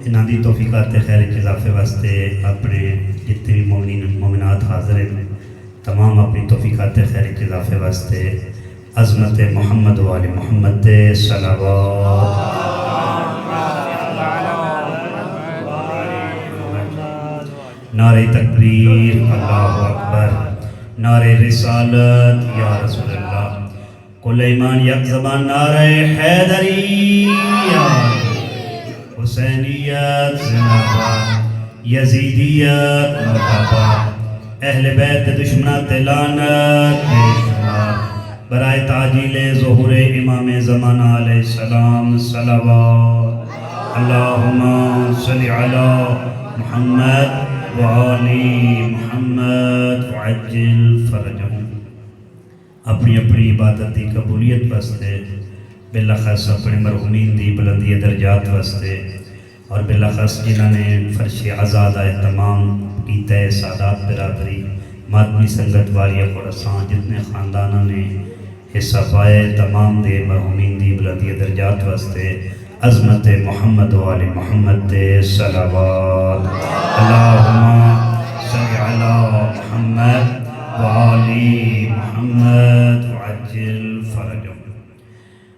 انہاں دی توفیقات خیر کے اضافے واسطے اپنے جتنے بھی مومنین مومنات حاضر ہیں تمام اپنی توفیقات خیر کے اضافے واسطے عظمت محمد و آل محمد صلوات نعرہ تکبیر اللہ اکبر نعرہ رسالت یا رسول اللہ کل ایمان یک زبان نعرہ حیدریہ حسینیت زندہ باد یزیدیت مرحبا اہل بیت دشمنات لعنت بے شمار برائے تعجیل ظہور امام زمانہ علیہ السلام صلوات اللہم صلی علی محمد وآلی محمد وعجل فرجہم اپنی اپنی عبادت دی قبولیت واسطے بالخص اپنے مرحومین دی بلندی درجات واسطے اور بالخص جنہوں نے فرش عزاد اہتمام کیتا ہے سادات برادری مادمی سنگت والی خراسان جتنے خاندانوں نے حصہ پائے تمام دے مرحومین دی بلندی درجات واسطے عظمت محمد و آل محمد صلوات اللہم صلی علی محمد و آل محمد وعجل فرجہم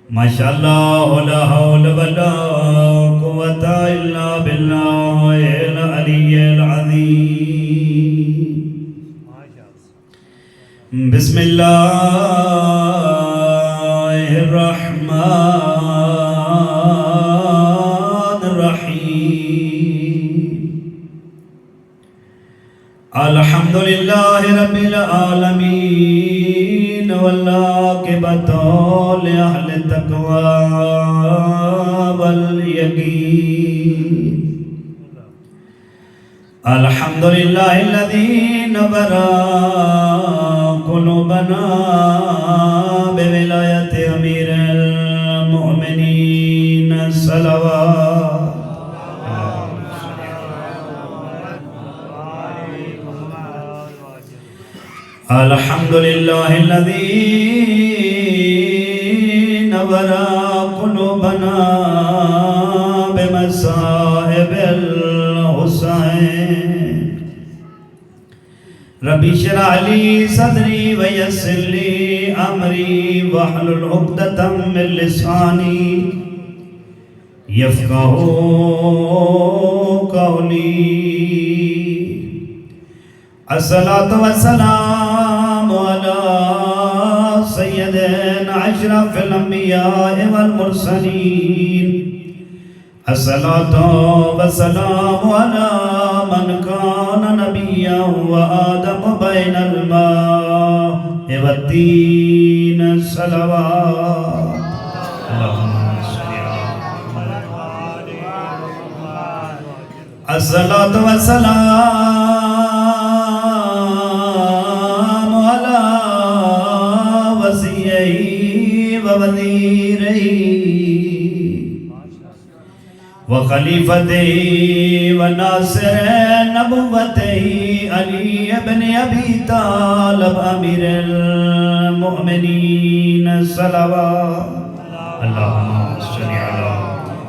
ماشاءاللہ لا حول ولا قوة الا باللہ العلی العظیم بسم اللہ الرحمن الحمدللہ رب العالمین والعاقبۃ لأہل التقوی والیقین الحمدللہ الذی نور قلوبنا بولایت امیر المؤمنین صلوات الحمدللہ الذی نور قلوبنا بمصائب الحسین ربی اشرح لی صدری ویسر لی امری واحلل عقدۃ من لسانی یفقہوا قولی الصلاة والسلام على سيدنا أشرف الأنبياء والمرسلين الصلاة والسلام على من كان نبيا وآدم بين الماء والدين صلوات اللهم صل على محمد الصلاة والسلام وخلیفته وناصر نبوته علی ابن ابی طالب امیر المؤمنین صلوات اللہم صلی علی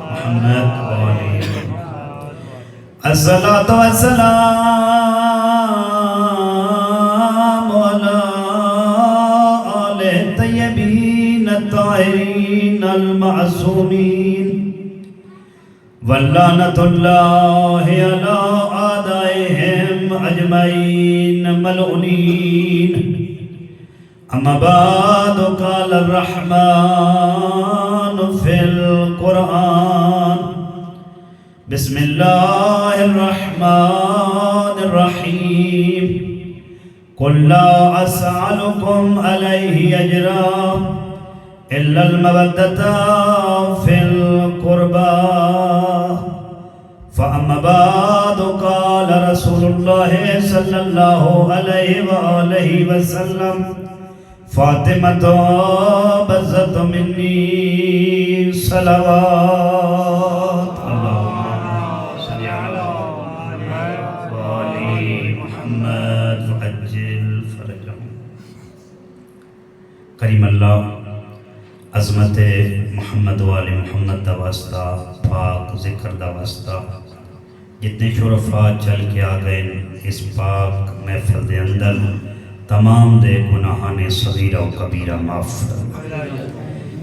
محمد وآلہ الصلاة والسلام علی آل الطیبین الطاہرین المعصومین واللعنة اللہ علی اعدائهم اجمعین ملعونین اما بعد قال الرحمن فی القرآن بسم اللہ الرحمن الرحیم قل لا اسألكم علیہ اجرا إلا المودة في القربى فأما بعد قال رسول الله صلى الله عليه وآله وسلم فاطمة بزت مني صلوات اللهم صل على محمد وآل محمد وعجل فرجهم کریم اللہ عظمت محمد وآل محمد دا واسطہ پاک ذکر دا واسطہ جتنے شرفاء چل کے آ گئے اس پاک محفل دے اندر تمام دے گناہاں صغیرہ و کبیرہ معاف فرما،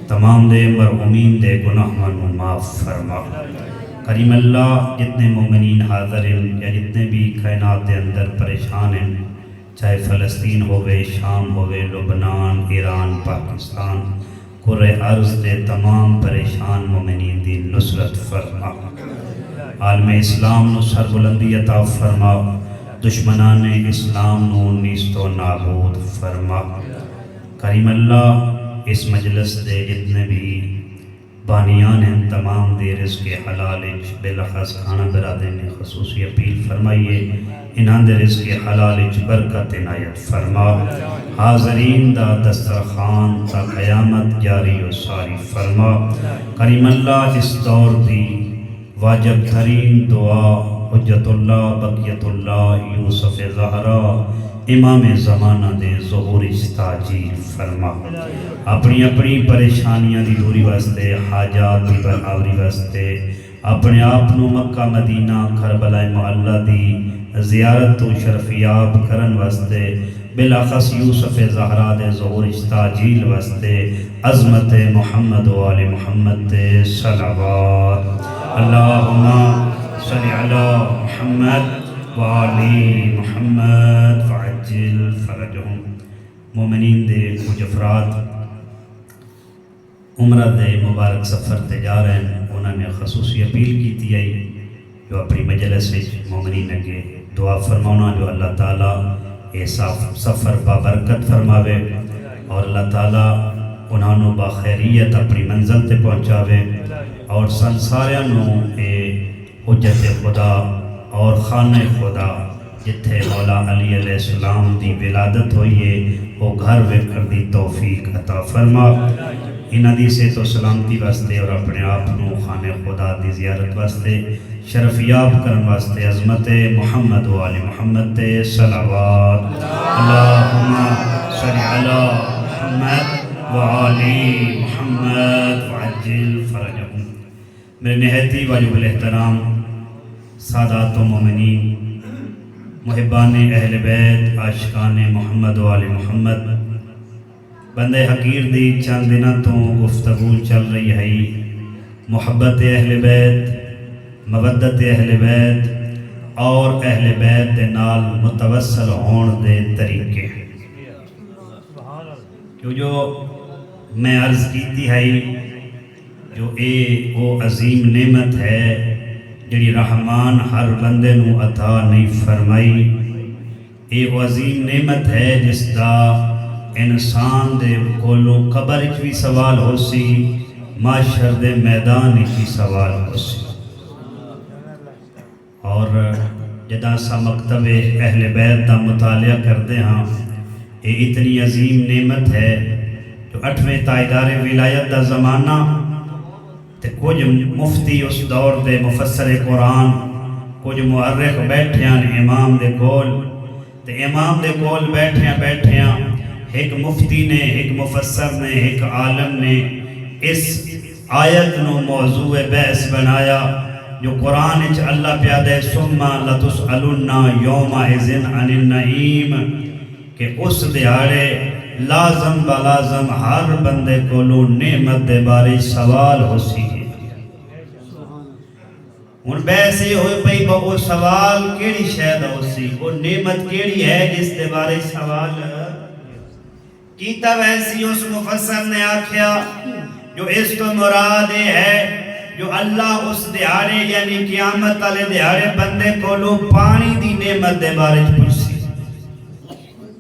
تمام دے مرحومین دے گناہاں معاف فرما۔ کریم اللہ جتنے مومنین حاضر ہیں یا جتنے بھی کائنات دے اندر پریشان ہیں، چاہے فلسطین ہوئے، شام ہوئے، لبنان، ایران، پاکستان، کرۂ ارض دے تمام پریشان مومنین دی نصرت فرما، عالم اسلام نو سر بلندی عطا فرما، دشمنان اسلام نو نیست و نابود فرما۔ کریم اللہ اس مجلس دے جتنے بھی بانیان ہیں تمام دے رزق حلال بلخص کھانا برادے نے خصوصی اپیل فرمائیے، انہاں دے رزق حلال برکت عنایت فرما، حاضرین دا دسترخوان تا قیامت جاری و ساری فرما۔ کریم اللہ اس دور دی واجب ترین دعا حجت اللہ بقیت اللہ یوسف زہرا امام زمانہ دے ظہور تاجیل فرما، اپنی اپنی پریشانیاں دی دوری واسطے، حاجات دی برآوری واسطے، اپنے آپنو مکہ مدینہ کربلا معلیٰ دی زیارت تو شرفیاب کرن واسطے، بلاخص یوسف زہرا دے ظہور تاجیل واسطے، عظمت محمد و آل محمد دے صلوات۔ اللہم صلی علی محمد وآلی محمد فعجل فرجہم۔ مومنین دے کچھ افراد عمرہ دے مبارک سفر تے جا رہے ہیں، انہوں نے خصوصی اپیل کی تھی جو اپنی مجلس مومنین اگے دعا فرمانا جو اللہ تعالیٰ اے سفر بابرکت فرماوے اور اللہ تعالیٰ انہوں باخیریت اپنی منزل تے پہنچاوے اور ساروں اے حجت خدا اور خانہ خدا جتھے مولا علی علیہ السلام دی ولادت ہوئیے وہ گھر ویکھن دی توفیق عطا فرما، انہاں دی صحت و سلامتی واسطے اور اپنے آپ نو خانہ خدا دی زیارت واسطے شرفیاب کرن واسطے عظمت محمد و آل محمد تے صلوات۔ اللہم صلی علی محمد و آل محمد وعجل فرجہم۔ میرے نہایتی واجب الاحترام سادات و مومنین، محبان اہل بیت، عاشقان محمد و آل محمد، بندے حقیر دی چند دنوں تو گفتگو چل رہی ہے محبت اہل بیت، مودت اہل بیت اور اہل بیت دے نال متوسل ہون دے طریقے، جو میں عرض کیتی ہے جو وہ عظیم نعمت ہے جڑی رحمان ہر بندے نو عطا نہیں فرمائی، وہ عظیم نعمت ہے جس دا انسان دے کولو قبر وچ بھی سوال ہو سی، معاشر دے میدان وچ بھی سوال ہو سی۔ اور جدا سا مکتب اہل بیت دا مطالعہ کرتے ہاں، یہ اتنی عظیم نعمت ہے جو 8ویں تائیدار ولایت دا زمانہ تے کچھ مفتی اس دور دے مفسر قرآن، کچھ مؤرخ بیٹھیاں امام دے کول، تے امام دے کول بیٹھیاں ایک مفتی نے، ایک مفسر نے، ایک عالم نے اس آیت نو موضوع بحث بنایا جو قرآن وچ اللہ پیادے ثم لتسألن یومئذ عن النعیم، کہ اس دیہاڑے لازم بلازم ہر بندے کو نعمت دے بارے سوال ہو سی۔ ان بیسے ہوئے پئی با وہ سوال کیڑی شاید ہو سی، وہ نعمت کیڑی ہے جس دے بارے سوال کیتا ویسی اس مفسر نے آکھیا جو اس تو مراد ہے جو اللہ اس دیہاڑے یعنی قیامت والے دیہاڑے بندے کو پانی دی نعمت دے بارے پوچھی،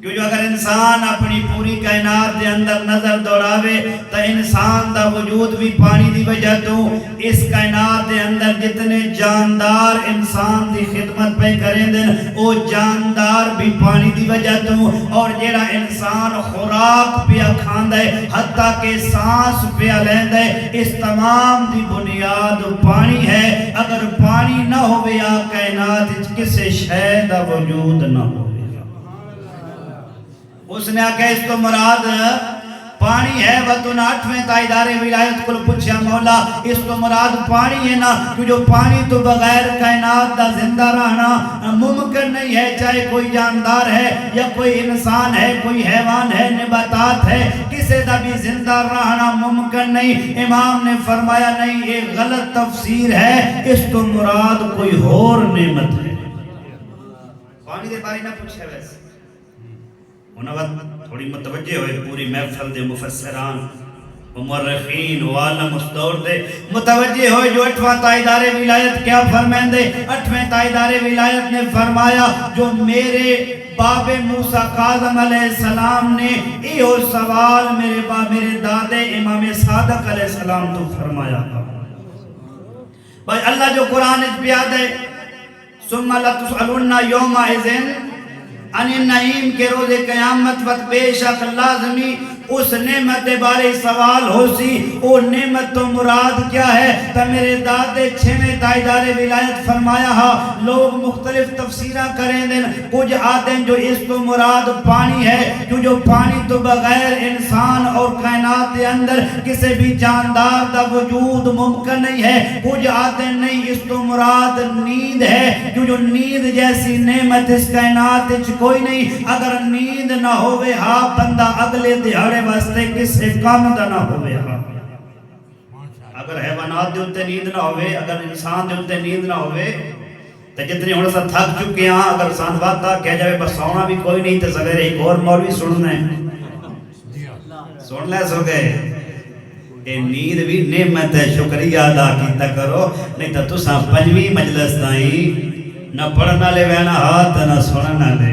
کیونکہ اگر انسان اپنی پوری کائنات دے اندر نظر دوڑاوے تو انسان دا وجود بھی پانی دی وجہ تو اس کائنات دے اندر جتنے جاندار انسان دی خدمت پہ کریں دیں وہ جاندار بھی پانی دی وجہ تو، اور جیڑا انسان خوراک پیا کھاندہ ہے حتیٰ کہ سانس پیا لیندہ ہے، اس تمام دی بنیاد پانی ہے۔ اگر پانی نہ ہوئے یا کائنات کسے شے دا وجود نہ ہو۔ اس نے آکھا اس کو مراد پانی ہے وہ تو نہ 8ویں تائیدار ولایت کو پوچھا مولا اس تو مراد پانی ہے نا کہ جو پانی تو بغیر کائنات دا زندہ رہنا ممکن نہیں ہے، چاہے کوئی جاندار ہے یا کوئی انسان ہے، کوئی حیوان ہے، نباتات ہے، کسی دا بھی زندہ رہنا ممکن نہیں۔ امام نے فرمایا نہیں، یہ غلط تفسیر ہے، اس تو مراد کوئی اور نعمت ہے۔ پانی دے بارے نہ پوچھے ویسے انہوں وقت تھوڑی متوجہ ہوئے پوری محفل دے مفسران مورخین وعالم اس دور دے متوجہ ہوئے جو 8واں تائیدار ولایت کیا فرمائیں دے۔ 8ویں تائیدار ولایت نے فرمایا جو میرے باب موسیٰ کاظم علیہ السلام نے ایہو سوال میرے دادے امام صادق علیہ السلام تو فرمایا بھائی اللہ جو قرآن اس بیاد ہے ثم لتسألن یومئذ عن النعیم کے روز قیامت وقت بے شک لازمی اس نعمت بارے سوال ہو سی، وہ نعمت تو مراد کیا ہے؟ تو میرے دادے 6ویں تائیدار ولایت فرمایا ہا لوگ مختلف تفسیرہ کریں دیں، کچھ آتے ہیں جو اس تو مراد پانی ہے جو پانی تو بغیر انسان اور کائنات کے اندر کسی بھی جاندار دا وجود ممکن نہیں ہے، کچھ آتے ہیں نہیں اس تو مراد نیند ہے جو نیند جیسی نعمت اس کائنات کوئی نہیں، اگر نیند نہ ہوئے ہاں بندہ اگلے دیہڑے واسطے کسے کام دا نہ ہوئے ہاں۔ اگر حیوانات دے ہوتے نیند نہ ہوئے، اگر انسان دے ہوتے نیند نہ ہوئے تو جتنی ہونے سا تھک چکے ہیں اگر سان بات تھا کہہ جائے بس سونا بھی کوئی نہیں تو سویرے ایک اور مولوی سننے سن لے سو گئے۔ اے نیند بھی نعمت ہے، شکریہ ادا کیتا کرو، نہیں تو تساں 5ویں مجلس تائیں نہ پڑھنا لے وینا ہاتھ نہ سننا لے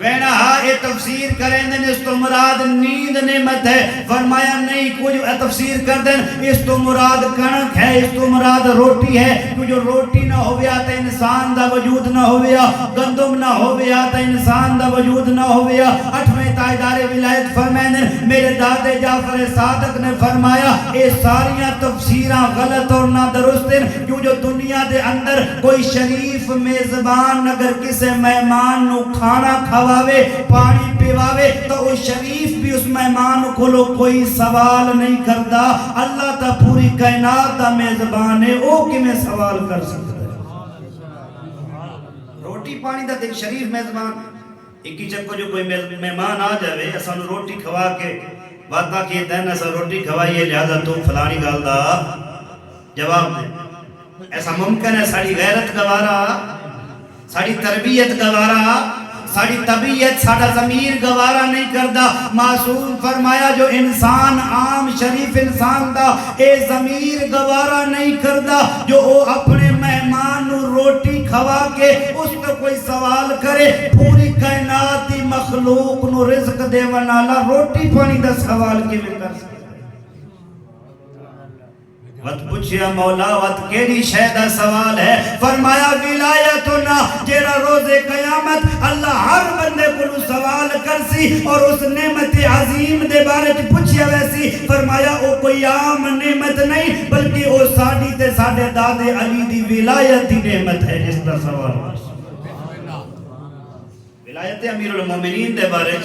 وینا ہاں یہ تفسیر کریں دیں اس تو مراد نیند نعمت ہے، فرمایا نہیں کچھ تفسیر کر دیں اس تو مراد کنک ہے، اس تو مراد روٹی ہے، جو روٹی نہ ہویا تو انسان دا وجود نہ ہویا، گندم نہ ہویا تو انسان دا وجود نہ ہویا۔ 8ویں تائیدار ولایت فرمائیں دیں میرے دادے جعفر صادق نے فرمایا اے ساریاں تفسیرہ غلط اور نہ درست ہیں، جو دنیا دے اندر کوئی شریف میزبان اگر کسے مہمان نو کھانا کھواوے پانی پیواوے تو وہ شریف بھی اس مہمان کو لو کوئی سوال نہیں کرتا، اللہ تا پوری کائنات دا میزبان ہے وہ کی میں سوال کر سکتا ہے۔ روٹی پانی دا دیکھ شریف میزبان ایک ہی چکو جو کوئی مہمان آ جاوے ایسا روٹی کھوا کے وعدہ کیے دین ایسا روٹی کھوائیے لہذا تو فلانی گال دا جواب دے، ایسا ممکن ہے؟ ساڑی غیرت گوارا، ساڑی تربیت گوارا، ساڑی طبیعت ساڑا ضمیر گوارا نہیں کردہ۔ معصوم فرمایا جو انسان عام شریف انسان دا اے ضمیر گوارا نہیں کردہ جو وہ اپنے مہمان روٹی کھوا کے اس کو کوئی سوال کرے، پوری کائناتی مخلوق نو رزق دے ونالا روٹی پانی دا سوال کے میں کر سکتا۔ وقت پوچھیا مولا وقت کیڑی شہدہ سوال ہے؟ فرمایا ولایتنا جیڑا روز قیامت اللہ ہر بندے کو سوال کرسی اور اس نعمت عظیم دے بارے پوچھیا ویسی، فرمایا او کوئی عام نعمت نہیں بلکہ او ساڑی تے ساڑے دادے علی دی ولایت دی نعمت ہے جس کا سوال ولایت امیر المومنین دے بارے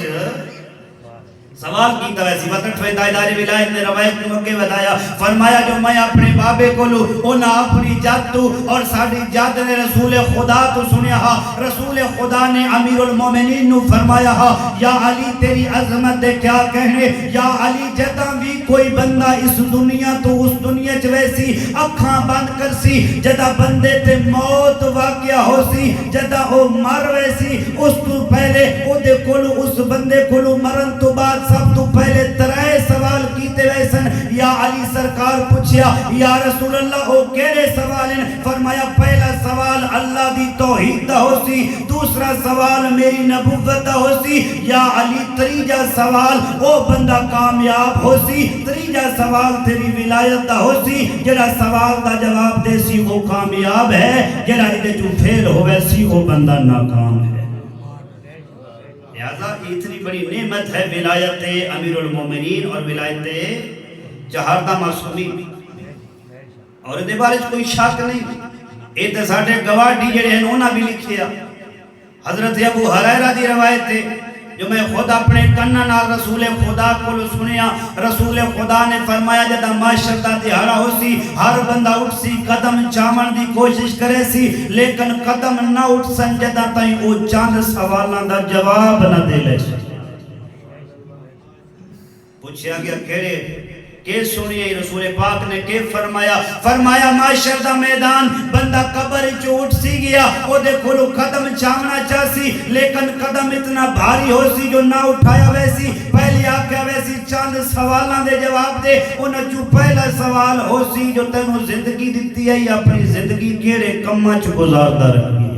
سوال کی تو ایسی وقت 8ویں تائیدار ولایت نے روایت میں مکہ بتایا، فرمایا جو میں اپنے بابے کو لوں انہا اپنی جد تو اور ساڑھی جد نے رسول خدا تو سنیا ہا، رسول خدا نے امیر المومنین نو فرمایا ہا یا علی تیری عظمت دے کیا کہنے، یا علی جدہ بھی کوئی بندہ اس دنیا تو اس دنیا چویسی اکھاں بند کر سی جدہ بندے تے موت واقعہ ہو سی جدہ او مر ویسی اس تو پہلے او دے کلو اس بندے کلو مرن تو بعد سب تو پہلے ترائے سوال کیتے ویسن، یا علی سرکار پوچھیا یا رسول اللہ او کیرے سوال ہیں؟ فرمایا پہلا سوال اللہ دی توحید دا ہو سی، دوسرا سوال میری نبوت دا ہو سی، یا علی تریجا سوال او بندہ کامیاب ہو سی، تریجا سوال تیری ولایت دا ہو سی، جڑا سوال دا جواب دے سی وہ کامیاب ہے، جڑا ادھے جو پھیل ہوئے سی وہ بندہ ناکام ہے۔ لہذا اتنی بڑی نعمت ہے ولایت امیر المومنین اور ولایت چہاردہ معصومی، اور دے بارے کوئی شک نہیں، ایتے ساڑھے گواڈی جڑے ہیں انہاں بھی لکھیا۔ حضرت ابو ہریرہ دی روایت ہے جو میں خود اپنے کنن نال رسول خدا کو سنیا، رسول خدا نے فرمایا جدا معاشر دا دہاڑا ہو سی، ہر بندہ اٹھ سی قدم چاون دی کوشش کرے سی، لیکن قدم نہ اٹھ سن جدا تائیں او چاند سوالاں دا جواب نہ دے لے سی۔ پوچھیا گیا کہڑے کہ سنیے رسول پاک نے کہ فرمایا معاشر دا میدان بندہ قبر چو اٹھ سی گیا، او دے کھولو قدم چاہنا چاہسی، لیکن قدم اتنا بھاری ہو سی جو نہ اٹھایا ویسی، پہلی آکھیا ویسی چاند سوالاں دے جواب دے، انہاں چو پہلا سوال ہو سی جو تینوں زندگی دیتی ہے، اپنی زندگی کیڑے کماں چو گزاردہ رکھی ہے۔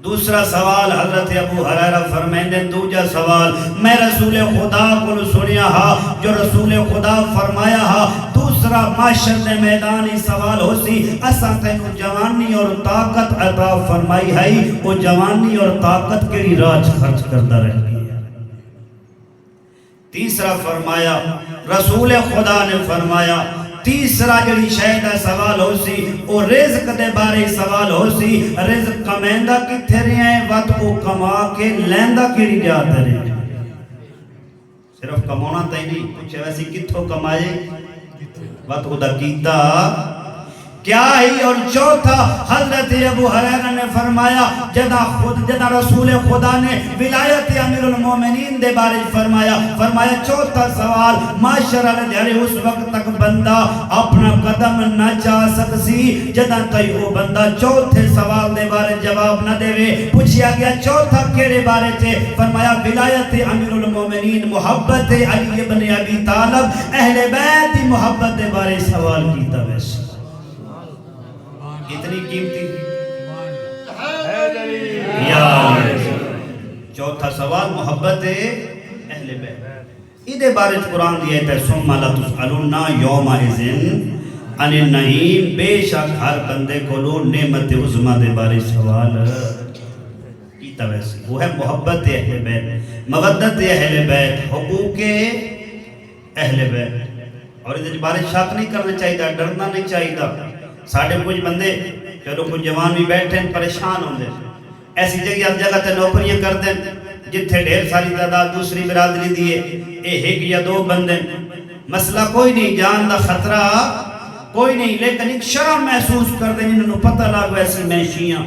دوسرا سوال حضرت ابو ہریرہ فرمائندے، دوجا سوال میں رسول خدا کو سنیا ہا جو رسول خدا فرمایا ہا، دوسرا معاشر دے میدانی سوال ہو سی اساں تینوں جوانی اور طاقت عطا فرمائی ہے، وہ جوانی اور طاقت کیڑی راج خرچ کردہ رہی ہے۔ تیسرا فرمایا رسول خدا نے فرمایا تیسرا جڑی شاید سوال ہو سی او رزق دے بارے سوال ہو سی، رزق کمیندہ کتھے رہے ہیں وقت کو کما کے لیندہ کیڑی جاتے رہے ہیں، صرف کمونا تھی نہیں، پوچھے ویسی کتھوں کمائے وقت کو دا کیتا کیا ہی۔ اور چوتھا حضرت ابو ہریرہ نے فرمایا جدا رسول خدا نے ولایت امیر المومنین دے بارے فرمایا چوتھا سوال معاشر علیہ اس وقت تک بندہ اپنا قدم نہ چاہ سکسی جدا تئی وہ بندہ چوتھے سوال دے بارے جواب نہ دے وے۔ پوچھیا گیا چوتھا کیڑے بارے تھے، فرمایا ولایت امیر المومنین، محبت علی ابن ابی طالب، اہل بیت دی محبت دے بارے سوال کیتا ویسے اتنی قیمتی چوتھا سوال محبت اہل بیت، ادھے بارے قرآن دیا ہے ثم لا تسألون یومئذ عن النعیم، بے شک ہر بندے کو لو نعمت عظمیٰ دے بارے سوال کیتا ویسے، وہ ہے محبت اہل بیت، مودت اہل بیت، حقوق اہل بیت، اور ادھے بارے شک نہیں کرنا چاہیے، ڈرنا نہیں چاہیے۔ ساڑھے کچھ بندے چلو کچھ جوان بھی بیٹھے پریشان ہوں دے، ایسی جگہ تے نوکریاں کر دیں جتھے ڈھیر ساری تعداد دوسری برادری دیئے، ایک یا دو بندے، مسئلہ کوئی نہیں، جان دا خطرہ کوئی نہیں، لیکن ایک شرم محسوس کر دیں جنہوں نے پتہ لگو ایسی میں شیعہ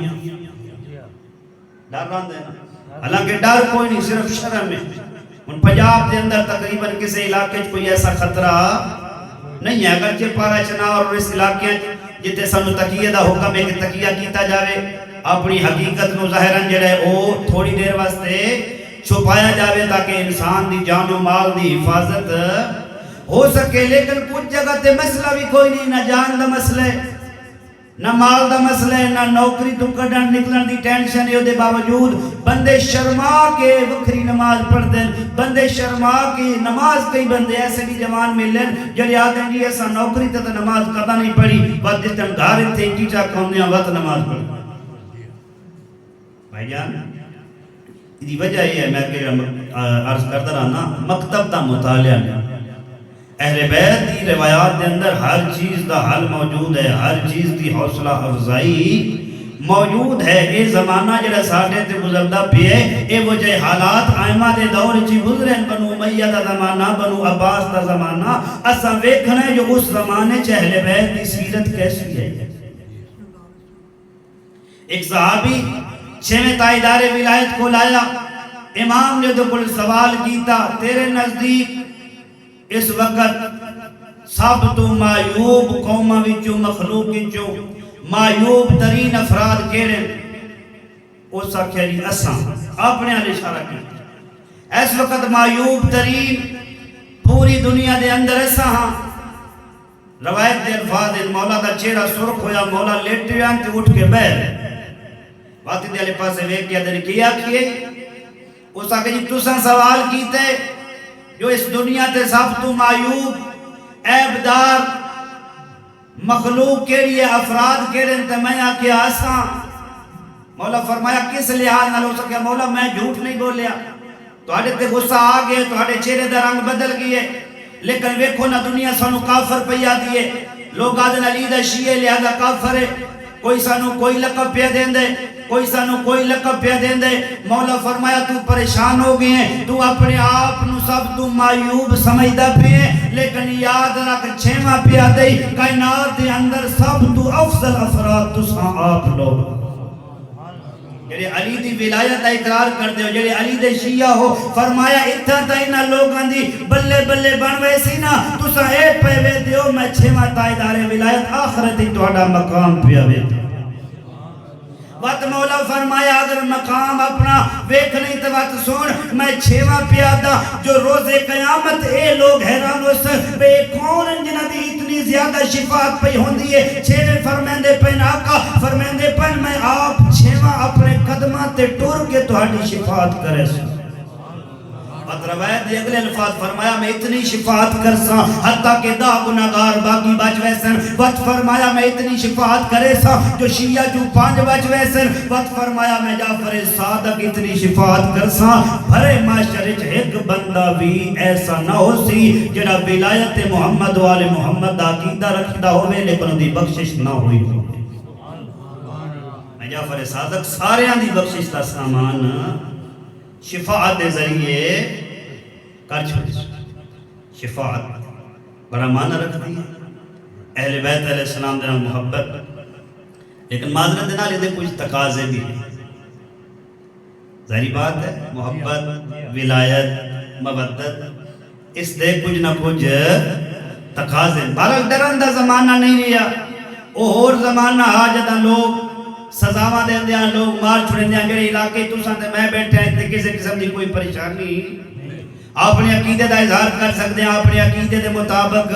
ڈر رہا دینا، حالانکہ ڈر کوئی نہیں، صرف شرم ہے۔ ان پنجاب دے اندر تقریباً کسی علاقے کوئی ایسا خطرہ نہیں ہے، اگرچہ پارا چناؤ اور اس علاقے جتے سانو تقیہ دا حکم ہے کہ تقیہ کیتا جاوے، اپنی حقیقت نو ظاہراً جڑے او تھوڑی دیر واسطے چھپایا جاوے تاکہ انسان دی جان و مال دی حفاظت ہو سکے، لیکن کچھ جگہ تے مسئلہ بھی کوئی نہیں، نہ جان دا مسئلہ ہے، نہ مال دا مسئلہ ہے، نہ نوکری تو کڈن نکلن دی ٹینشن ہے، دے باوجود بندے شرما کے وکری نماز پڑھ دیں، بندے شرما کے نماز کئی بندے ایسے بھی جوان ملن جڑے آدھیں جی ایسا نوکری تے نماز قضا نہیں پڑھی، وقت جس تن گھار تھے کی چاہ کھوندیاں وقت نماز پڑھ۔ بھائی جان یہ وجہ یہ ہے میں کہ عرض کرتا رہا نا، مکتب دا مطالعہ اہل بیت دی روایات دے اندر ہر چیز دا حل موجود ہے، ہر چیز دی حوصلہ افزائی موجود ہے۔ اے زمانہ جڑا ساڑھے تے گزردہ پہ ہے، اے وجہ حالات آئمہ دے دور چی گزریں، بنو امیہ دا زمانہ، بنو عباس دا زمانہ، اساں ویکھنا ہے جو اس زمانے چ اہل بیت دی سیرت کیسی ہے۔ ایک صحابی چھویں تائیدار ولایت کو لایا، امام نے تو کل سوال کیتا، تیرے نزدیک اس وقت سب تو معیوب قومہ وچوں مخلوق وچوں معیوب ترین افراد کیڑے؟ اس آکھیا جی اساں، اپنے علی اشارہ کی اس وقت معیوب ترین پوری دنیا دے اندر اساں ہاں۔ روایت دے الفاظ مولا دا چہرہ سرخ ہویا، مولا لیٹے تے اٹھ کے بیٹھ واتی دے علی پاسے ویکھ کے دن کیا کیے، اس آکھیا جی تساں سوال کیتے جو اس دنیا تے سب تو معیوب عیبدار مخلوق کے لیے افراد کے لئے میں آکھیا آسان۔ مولا فرمایا کس لحاظ نہ ہو سکیا؟ مولا میں جھوٹ نہیں بولیا، توڑے تے غصہ آگئے، توڑے چہرے دا رنگ بدل گئے، لیکن ویکھو نہ دنیا سانو کافر پیا دیئے، لوگ آدھن علی دا شیعہ لہذا کافر ہے، کوئی سانو کوئی لقب پیا دین دے، کوئی سانو کوئی لقب پیا دین دے. مولا فرمایا تو پریشان ہو گئے ہیں، تو اپنے آپ نو سب تو معیوب سمجھدا پئے، لیکن یاد رکھ چھواں پیا دے کائنات دے اندر سب تو افضل افراد تساں آپ لوگ جڑے علی دی ولایت دا اقرار کرتے ہو، جڑے علی دے شیعہ ہو. فرمایا اتھا تا انہاں لوگاں دی بلے بلے بن ویسی نا تساں اے پے وے دیو میں چھواں تائیدار ولایت آخرت ہی تہاڈا مقام پیا وے. وقت مولا فرمایا اگر مقام اپنا ویکھ نہیں تو وقت سن میں چھواں پیادا جو روز قیامت اے لوگ حیران ہو سن بے کون جنہ دی اتنی زیادہ شفاعت پہ ہوندی ہے. چھویں فرمیندے پہ آقا فرمیندے پہ میں آپ چھواں اپنے قدمہ تے ٹور کے تہاڈی شفاعت کرے سن. روایت دے اگلے الفاظ فرمایا میں اتنی شفاعت کرساں حتیٰ کہ 10 گناہگار باقی بچ ویسن. وقت فرمایا میں اتنی شفاعت کرے ساں جو شیعہ جو 5 بچ ویسن. وقت فرمایا میں جعفر صادق اتنی شفاعت کرساں بھرے معاشرے ایک بندہ بھی ایسا نہ ہو سی جڑا ولایت محمد والے محمد دا عقیدہ رکھدا ہوئے لیکن ان دی بخشش نہ ہوئی. میں جعفر صادق سارے دی بخشش دا سامان شفاعت دے ذریعے کر چھوڑی. شفاعت بڑا معنی رکھتی ہے اہل بیت علیہ السلام دے محبت، لیکن معذرت دینا لیتے کچھ تقاضے بھی ہیں. ظاہری بات ہے محبت ولایت مودت اس دے کچھ نہ کچھ تقاضے. بہرحال ڈرن دا زمانہ نہیں رہا، وہ اور زمانہ آ جدا لوگ سزاواں دے دیاں لوگ مار چھڑے دیاں جڑے علاقے تساں تے میں بیٹھے ہیں تے کسی قسم دی کوئی پریشانی اپنے عقیدے دا اظہار کر سکتے ہیں، اپنے عقیدے دے مطابق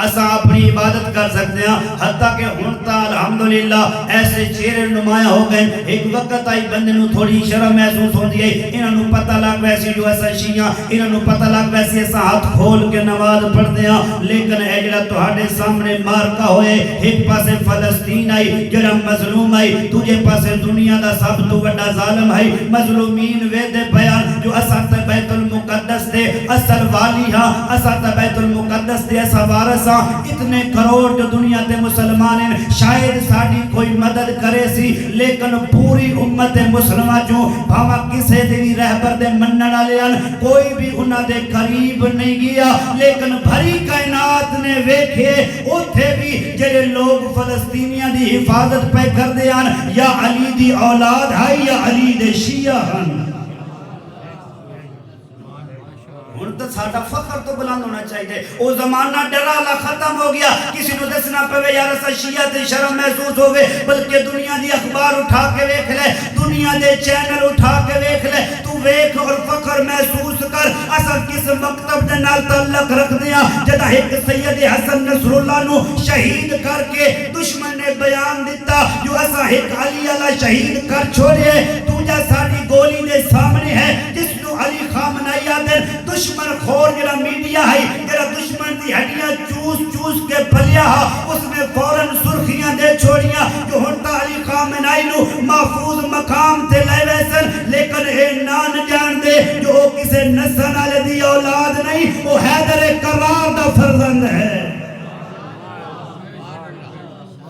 اساں اپنی عبادت کر سکتے ہیں. حتیٰ کہ ہنتا الحمدللہ ایسے چہرے نمایاں ہو گئے. ایک وقت آئی بندے نو تھوڑی شرم محسوس ہوندی ہے، انہاں نو پتہ لگ ویسی جو ایسا شیعہ انہاں نو پتہ لگ ویسی ایسا ہاتھ کھول کے نماز پڑھتے ہیں. لیکن اے جڑا تہاڈے سامنے مارکا ہوئے ایک پاسے فلسطین آئی جڑا مظلوم آئی، دوجے پاسے دنیا دا سب تو بڑا ظالم آئی. مظلومین ویدے بیان جو اساں تے بیت المقدس دے اصل والی ہاں، اساں تے بیت المقدس دے اسا وارث ہاں. اتنے کروڑ جو دنیا تے مسلمان ہیں شاید ساڈی کوئی مدد کرے سی، لیکن پوری امت مسلمہ جو بھاواں کسے دے بھی رہبر دے منن والے ہیں کوئی بھی انہاں دے قریب نہیں گیا. لیکن بھری کائنات نے ویکھے اوتھے بھی جڑے لوگ فلسطینیاں دی حفاظت پہ کردے ہیں یا علی دی اولاد ہے یا علی دے شیعہ ہیں. ہن تو ساڈا فخر تو بلند ہونا چاہیے. او زمانہ ڈرالا ختم ہو گیا، کسی نو دسنا پوے یار اسا شیعہ تے شرم محسوس ہوے، بلکہ دنیا دی اخبار اٹھا کے ویکھ لے، دنیا دے چینل اٹھا کے ویکھ لے، تو ویکھ اور فخر محسوس کر اسا کس مکتب دے نال تعلق رکھدے ہاں جدا ایک سید حسن نصر اللہ نو شہید کر کے دشمن نے بیان دیتا جو اسا ایک علی والا شہید کر چھوڑے. دوجا ساڈی گولی دے سامنے ہے جس نو علی خامنائی آدھے دشمن خور جڑا میڈیا ہے جڑا دشمن دی ہڈیاں چوس چوس کے پلیا اس نے فوراً سرخیاں دے چھوڑیاں جو ہنتا علی خامنائی نو محفوظ مقام تے لے ویسن. لیکن اے نان جان دے جو کسے نسن والے دی اولاد نہیں، وہ حیدر کرار دا فرزند ہے.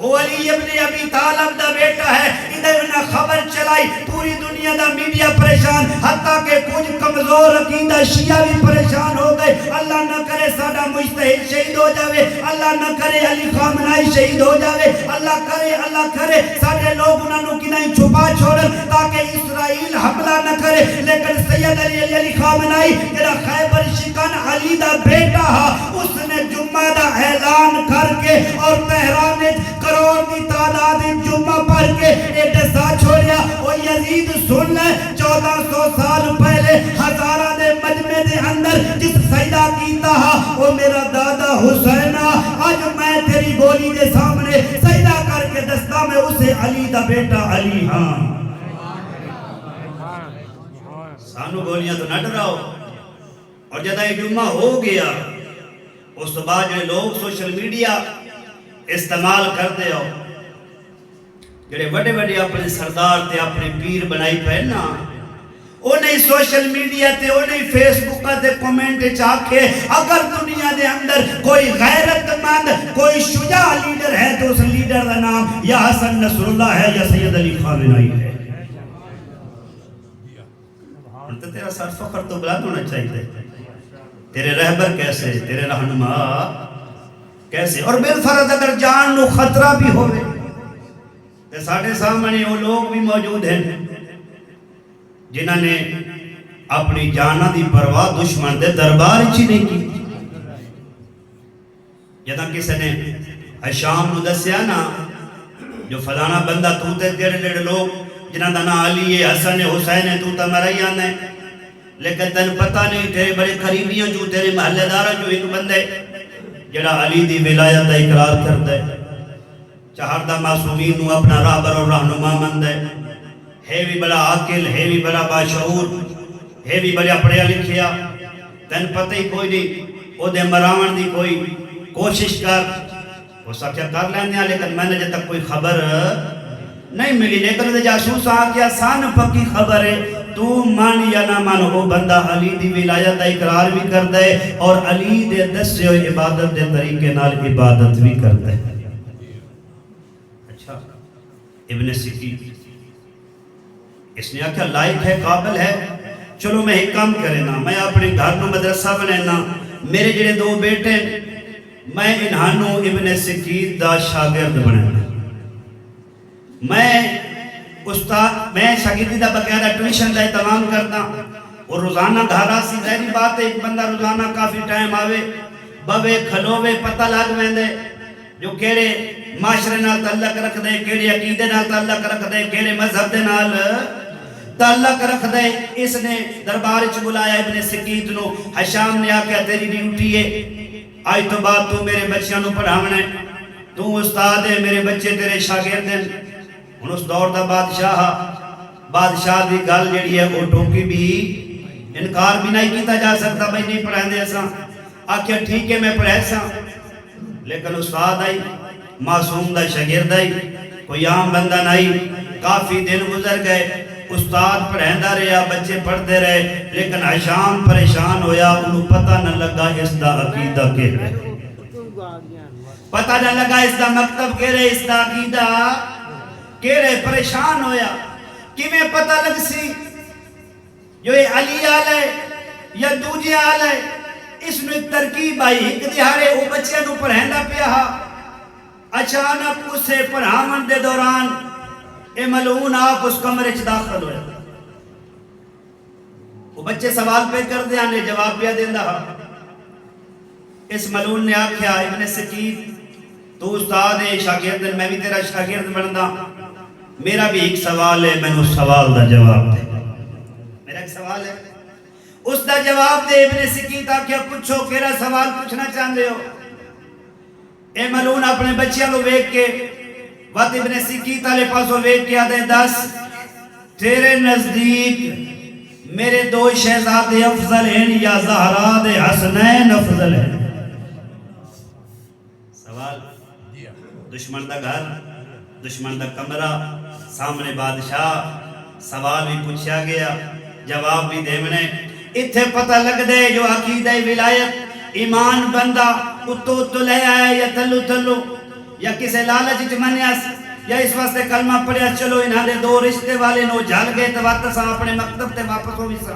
وہ علی ابن ابی طالب دا بیٹا ہے. ادھر انہاں خبر چلائی پوری دنیا دا میڈیا پریشان، حتیٰ کہ کچھ کمزور عقیدہ شیعہ بھی پریشان ہو گئے. اللہ نہ کرے ساڈا مجتہد شہید ہو جاوے، اللہ نہ کرے علی خامنائی شہید ہو جاوے، اللہ کرے ساڈے لوگ انہاں نو کدھیں چھپا چھوڑن تاکہ اسرائیل حملہ نہ کرے. لیکن سید علی خامنائی جڑا خیبر شکن علی دا بیٹا اس نے جمعہ دا اعلان کر کے اور تہران کروڑ کی تعداد جمعہ پڑھ کے ایڈسا چھوڑیا. وہ یزید سن لے 1400 سال پہلے ہزارہ دے مجمع دے اندر جس سجدہ کیتا وہ میرا دادا حسینہ. آج میں تیری گولی دے سامنے سجدہ کر کے دستا میں اسے علی دا بیٹا علی ہاں. سانو گولیاں تو نہ ڈراؤ. اور جدہ جمعہ ہو گیا اس بعد جو لوگ سوشل میڈیا استعمال کرتے ہو جڑے بڑے بڑے اپنے سردار تے اپنے پیر بنائی پہنا انہیں سوشل میڈیا تے انہیں فیس بک تے کومنٹ چاکے اگر دنیا دے اندر کوئی غیرت مند کوئی شجاع لیڈر ہے تو اس لیڈر دا نام یا حسن نصر اللہ ہے یا سید علی خامنائی ہے. تو تیرا سر فخر تو بلند ہونا چاہیے. تیرے رہبر کیسے, تیرے رہنما کیسے, اور بالفرض اگر جان نو خطرہ بھی ہوئے تو ساڑھے سامنے وہ لوگ بھی موجود ہیں جنہاں نے اپنی جانہ دی پرواہ دشمن دے دربار چی نہیں کی. جدہ کسی نے حشام نو دسیا نا جو فلانا بندہ تو تے تیرے لوگ جنہاں دا نا علی ہے, حسن ہے, حسین ہے, تو تا مرائیان ہے, لیکن تن پتہ نہیں تیرے بڑے قریبیاں جو تیرے محلے دارہ جو ایک بندے جڑا علی دی ولایت دا اقرار کرتا ہے, چہاردہ معصومین نو اپنا رہبر اور رہنما مند ہے بھی بڑا عاقل, ہے بھی بڑا باشعور, ہے بھی بڑا پڑھیا لکھیا, تن پتہ ہی کوئی نہیں او دے مراون دی کوئی کوشش کر, وہ سب کیا کر لینے ہیں, لیکن میں نے جب تک کوئی خبر نہیں ملی. لیکن دے جاسوس آکیا سان پکی خبر ہے, تو مان یا نہ مان وہ بندہ علی دی ولایت دا اقرار بھی کرتا ہے اور علی دے دسے ہوئے عبادت دے طریقے نال عبادت بھی کرتا ہے. اچھا ابن سکی اس نے آکھا لائق ہے, قابل ہے, چلو میں ایک کام کرے نا, میں اپنے گھر نو مدرسہ بنینا, میرے جڑے دو بیٹے میں انہانو ابن سکید دا شاگرد بنینا, میں شاگردی دا بقیادہ ٹویشن دا اہتمام کرتا, اور روزانہ گھارا سی ظاہری بات ہے, ایک بندہ روزانہ کافی ٹائم آوے بوے کھلوے پتہ لگ ویندے جو کیڑے معاشرے نال تعلق رکھ دے, کیڑے عقیدے نال تعلق رکھ دے, کیڑے مذہب دے نال تعلق رکھ دے. اس نے دربار چ بلایا ابن سکید نو. حشام نے آکھیا تیری ڈیوٹی ہے آج تو بعد تو میرے بچیاں نو پڑھاونا ہے, تو استاد ہے, میرے بچے تیرے شاگرد ہیں. ان اس دور دا بادشاہ دی گل جڑی ہے وہ ٹوکی بھی انکار بھی نہیں کیتا جا سکتا, بھئی نہیں پڑھائیں دے ایسا. آکھیا ٹھیک ہے میں پڑھائے سا, لیکن استاد آئی, معصوم دا شاگرد آئی, کوئی عام بندہ نہیں. کافی دن گزر گئے, استاد پڑھائیں دا رہا, بچے پڑھتے رہے, لیکن حشام پریشان ہویا, انہوں پتہ نہ لگا اس دا عقیدہ کے رہے, پتہ نہ لگا اس دا مکتب کے رہے, اس دا عقیدہ کے رہے. پریشان ہویا کہ میں پتہ لگ سی جو یہ علی آلے یا دوجے آلے, اس میں ایک ترکیب آئی, ایک دیہارے وہ بچے نو پڑھائیں دا پیا, اچانک اسے پڑھامن دے دوران اے ملعون آپ اس کمرے چ داخل ہوئے. وہ بچے سوال پہ کر دیا نے جواب پیا دیندہ. اس ملعون نے آکھیا ابن سکید تو استاد ہے, شاگرد ہے, میں بھی تیرا شاگرد بندا, میرا بھی ایک سوال ہے, میں نے اس سوال دا جواب دے. میرا ایک سوال ہے, اس دا جواب دے. ابن سکید آکھیا پوچھو کیڑا سوال پوچھنا چاہندے ہو. اے ملعون اپنے بچیاں لو ویکھ کے وقت ابن سکید علیہ پاسو ویکھ کے آدھے دس تیرے نزدیک میرے دو شہزادے افضل ہیں یا زہرا دے حسنین افضل ہیں. سوال, دشمن دا گھر, دشمن دا کمرہ, سامنے بادشاہ, سوال بھی پوچھا گیا, جواب بھی دیونے. اتھے پتہ لگ دے جو عقیدہ ولایت ایمان بندہ اتو اتو لے آیا یا تلو تلو یا کسے لالچ چمنیاس یا اس واسطے کلمہ پڑھیا چلو انہاں دے دو رشتے والے نو جھل گئے تو واپس اپنے مکتب تے واپس ہو بھی سا.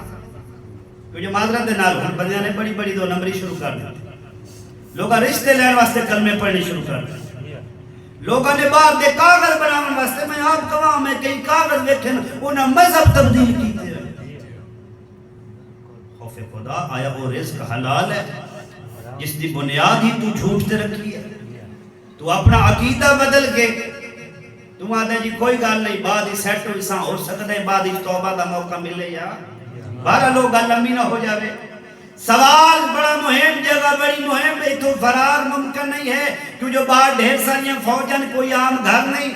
کیونکہ معذرت دے نال ہن بندیاں نے بڑی بڑی دو نمبری شروع کر دی, لوگاں رشتے لین واسطے کلمے پڑھنے شروع کر دی, لوگاں نے باہر دے کاغذ بناون واسطے, میں آپ کہاں میں کئی کاغذ ویکھن انہاں مذہب تبدیل کیتے. خوف خدا, آیا وہ رزق حلال ہے جس دی بنیاد ہی تو جھوٹ تے رکھی ہے. تو اپنا عقیدہ بدل کے تم آدھے جی کوئی گال نہیں, بعد ہی سیٹ ہو سکتا ہے, بعد ہی توبہ دا موقع ملے یا بارہ لوگ گال لمبی نہ ہو جاوے. سوال بڑا مہم, جگہ بڑی مہم ہے, تو فرار ممکن نہیں ہے کیوں جو باہر ڈھیر ساریاں فوجن کوئی عام گھر نہیں.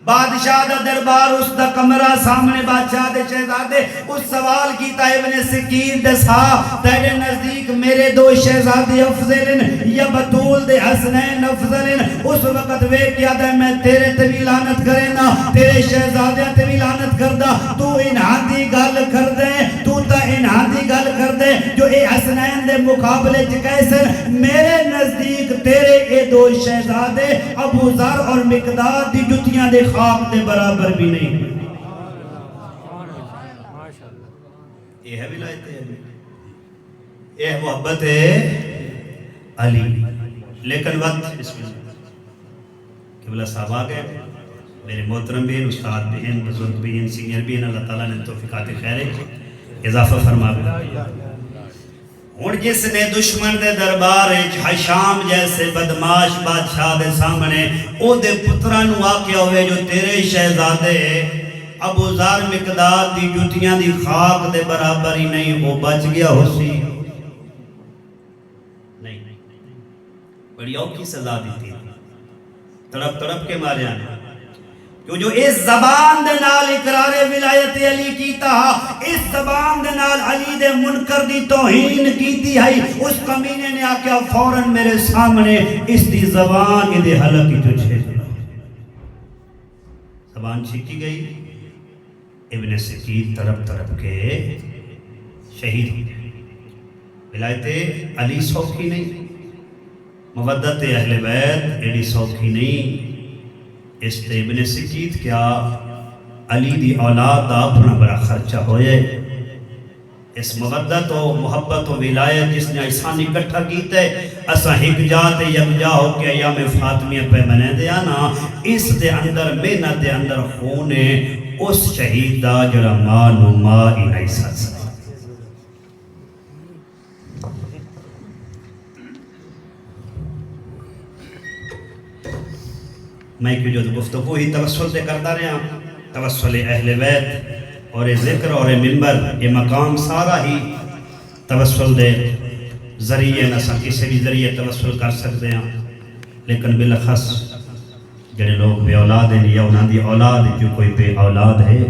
بادشاہ دا دربار اس دا کمرہ سامنے بادشاہ دے شہزادے اس سوال کیتا ابن سکین دسا تیرے نزدیک میرے دو شہزادے افضل یا بطول دے حسنین افضل اس وقت وے کیا دے میں تیرے تبی لعنت کرینا تیرے شہزادے تبی لعنت کردہ تو انہاں دی گل کر دے تو تا انہاں دی گل کر دے جو اے حسنین دے مقابلے چکیسن میرے نزدیک تیرے اے دو شہزادے ابو ذر اور مقداد دی جتیاں دے خاک دے برابر بھی نہیں یہ ہے ولایت علی یہ ہے محبت علی لیکن وقت بسم اللہ قبلہ صاحب آگئے میرے محترم بھی ہیں استاد بھی ہیں بزرگ بھی ہیں سینئر بھی ہیں اللہ تعالیٰ نے توفیقات خیر اضافہ فرما بھی اور جس نے دشمن دے دربار حشام جیسے بدماش بادشاہ دے سامنے او دے پتران واقع ہوئے جو تیرے شہزادے ابو ذر مقداد دی جوتیاں دی خاک دے برابر ہی نہیں وہ بچ گیا ہو سی نہیں بڑی اوکھی سزا دی تھی تڑپ تڑپ کے مارے آنے کیوں جو اس زبان دے نال اقرار ولایت علی کیتا اس زبان دے نال علی دے منکر دی توہین کیتی ہے اس کمینے نے آکیا فوراں میرے سامنے اس دی زبان دے حلقی جو چھیڑ زبان چھیکی گئی ابن سکین تڑپ تڑپ کے شہید ولایت علی سوکھی نہیں مودت اہل بیت ایڈی سوکھی نہیں اس تے ابن سکین کیا علی دی اولاد دا اپنا بڑا خرچہ ہوئے اس مودت و محبت و ولایت جس نے ایسانی کٹھا کیتے اسا ہک جاتے یک جا ہو کے ایام فاطمیہ پہ منے دیا نا اس دے اندر محنت دے اندر خونے اس شہید دا جڑا ماں نو ماں ہی نہیں سکتا میں کیوں جو گفتگو ہی توسل دے کرتا رہا توسل اہل بیت اور ذکر اور منبر یہ مقام سارا ہی توسل دے ذریعے نہ کسی بھی ذریعے توسل کر سکتے ہیں لیکن بالخص جڑے لوگ بے اولاد ہیں یا انہاں دی اولاد جو کوئی بے اولاد ہے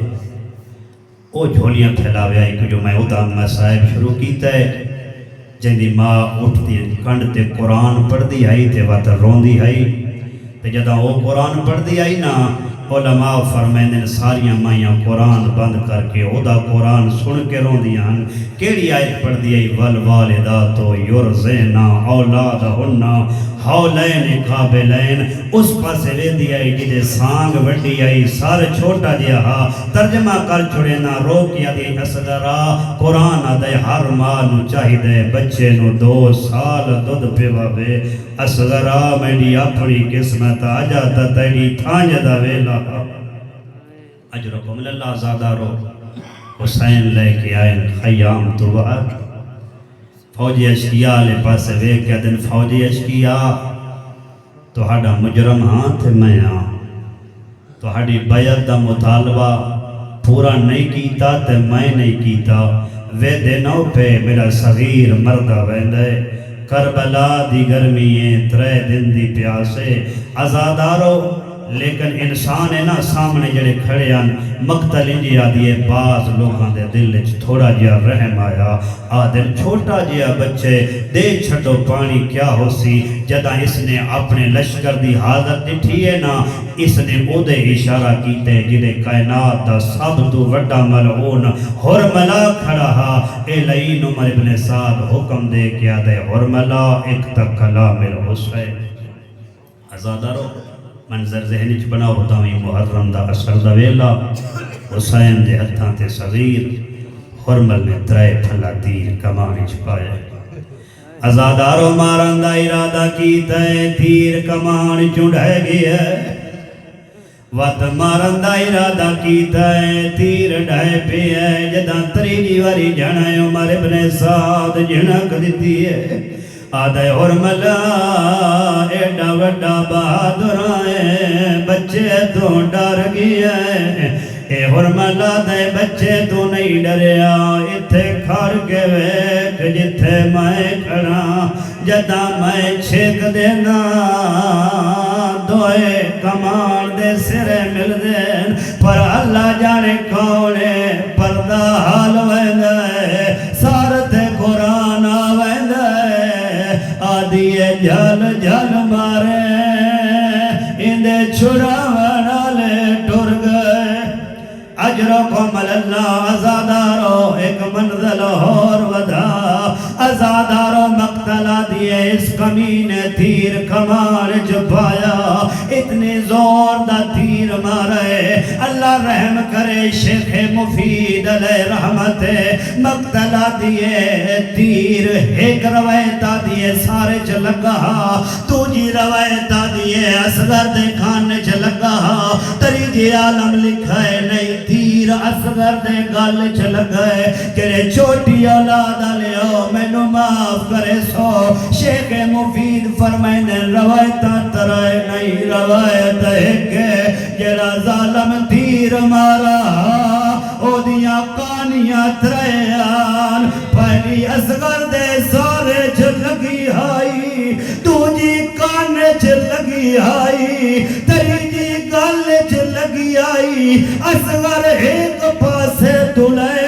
وہ جھولیاں پھیلاوے آئی کہ جو میں ادھا مسائب شروع کیتا ہے جن دی ماں اٹھتی کنڈ تے قرآن پڑھ دی آئی تے وقت رون دی آئی تے جدہ وہ قرآن پڑھ دی آئی نا علماء فرمائیں ساریاں مائیاں قرآن بند کر کے اودا قرآن سن کے رون دیاں کیڑی آیت پڑھ دی آئی والوالداتو یرزینا اولادہنہ حولین قابلین اس پاسے لے دی آئی جدے سانگ وڈی آئی سار چھوٹا دیا ہا ترجمہ کر چھوڑے نا روکیا دی اصدرا قرآن دے ہر ماں نو چاہی دے بچے نو 2 سال دودھ پیوا بے اصدرا میڈی اپنی قسمت آجاتا تیڑی تھانج دا ویلا اجرکم اللہ زادہ رو حسین لے کے آئین خیام تو وعد فوجی اشکیاء لے پاسے وے کیا دن فوجی اشکیاء تو ہاڑا مجرم ہاں تھے میں ہاں تو ہاڑی بیعت دا مطالبہ پورا نہیں کیتا تے میں نہیں کیتا وے دنوں پہ میرا صغیر مردہ ویندے کربلا دی گرمییں 3 دن دی پیاسے آزادارو لیکن انسان ہے نا سامنے جڑے کھڑے ہیں مقتل انجیا دیئے بعض لوگاں دے دل تھوڑا جیا رحم آیا آدھر چھوٹا جیا بچے دے چھٹو پانی کیا ہو سی جدہ اس نے اپنے لشکر دی حاضر ڈٹھی ہے نا اس نے او دے اشارہ کیتے جدے کائنات دا سب تو وڈا ملعون حرملا کھڑا ہا اے لئین عمر ابن سعد حکم دے کیا دے حرملا ایک تک کلام الحسین آزادارو منظر ذہنی چ بنا ہوتا ہوں محرم دا اثر دا ویلا حسین دے ہتھاں تے صغیر حرمل نے 3 پھلا تیر کمانی چ پایا آزادارو مارن دا ارادہ کیتا ہے تیر کمان چڑھے گیا وقت مارن دا ارادہ کیتا ہے تیر ڈھائے پہ ہے جدہ تریجی واری جھڑائے عمر ابن سعد جھڑک دیتی ہے آدھے حرملا ایڈا وڈا بہادر آئے بچے تو ڈر گیا اے حرملا دے بچے تو نہیں ڈریا اتھے کھڑ کے ویک جتھے میں کھڑا جدہ میں چھک دینا دوئے کمان دے سرے مل دین پر اللہ جانے کونے پردہ حال ویندے سارت قرآن ویندے آدھیے جھل جھل مارے اندے چھڑاون والے ٹر گئے اجرکم اللہ ازادارو ایک منزل اور ودا ازادارو مقتلہ دیے اس کمینے تیر کمار جبایا اتنی زور دا تیر مارے اللہ رحم کرے شیخ مفید علیہ رحمت مقتلہ دیے تیر ایک روایتہ دیے سارے چلگا تو جی روایتہ دیے اصغر دے کھانے چلگا تریجی عالم لکھا ہے نہیں تیر اصغر دے گل چل گئے کہ چھوٹی اولاد لیو میں نو معاف کرے سو شیخ مفید فرمائنے روایت ترائے نہیں روایت ہے کہ جرا ظالم تیر مارا او دیا کانیاں تریان پہلی اصغر دے سارے چلگی آئی تو جی کانے چلگی آئی تری جی گل چلگی آئی اصغر ایک پاسے دلائے